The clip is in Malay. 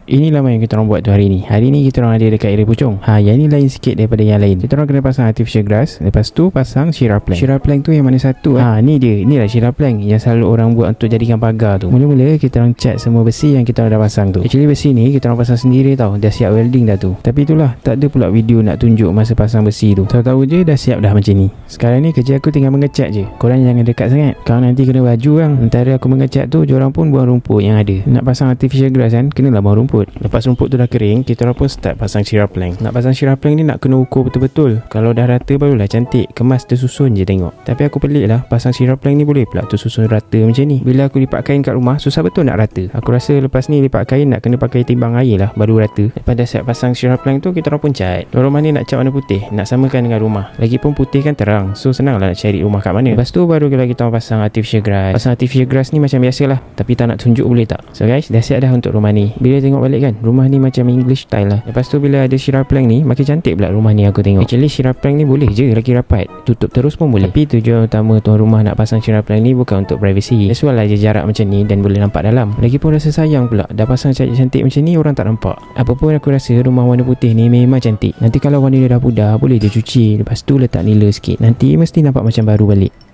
Ini lama yang kita orang buat tu hari ni. Hari ni kita orang ada dekat area Puchong. Yang ni lain sikit daripada yang lain. Kita orang kena pasang artificial grass. Lepas tu pasang shear plank. Shear plank tu yang mana satu? Ni dia. Inilah shear plank yang selalu orang buat untuk jadikan pagar tu. Mula-mula kita orang cat semua besi yang kita orang dah pasang tu. Actually besi ni kita orang pasang sendiri tau. Dah siap welding dah tu. Tapi itulah, tak ada pula video nak tunjuk masa pasang besi tu. Tahu-tahu je dah siap dah macam ni. Sekarang ni kerja aku tinggal mengecat je. Korang jangan dekat sangat. Kalau nanti kena baju kan. Antara aku mengecat tu, diorang pun buang rumput yang ada. Nak pasang artificial grass kan, kenalah buang rumput. Lepas rumput tu dah kering, kita orang pun start pasang shear plank. Nak pasang shear plank ni nak kena ukur betul-betul. Kalau dah rata barulah cantik. Kemas tersusun je tengok. Tapi aku pelik lah, pasang shear plank ni boleh pula tersusun rata macam ni. Bila aku lipat kain kat rumah, susah betul nak rata. Aku rasa lepas ni lipat kain nak kena pakai timbang air lah baru rata. Lepas dah siap pasang shear plank tu, kita orang pun cat. Rumah ni nak cat warna putih, nak samakan dengan rumah. Lagipun putih kan terang, so senang lah nak cari rumah kat mana. Lepas tu baru kita orang pasang artificial grass. Pasang artificial grass ni macam biasa lah, tapi tak nak tunjuk boleh tak. So guys, dah siap dah untuk rumah ni. Bila tengok balik kan, rumah ni macam English style lah. Lepas tu bila ada shear plank ni, makin cantik pula rumah ni aku tengok. Actually shear plank ni boleh je lagi rapat, tutup terus pun boleh. Tapi tujuan utama tuan rumah nak pasang shear plank ni bukan untuk privacy. That's why lah je jarak macam ni dan boleh nampak dalam. Lagipun rasa sayang pula, dah pasang cantik-cantik macam ni orang tak nampak. Apapun aku rasa rumah warna putih ni memang cantik. Nanti kalau warna dia dah pudar, boleh dia cuci, lepas tu letak nila sikit, nanti mesti nampak macam baru balik.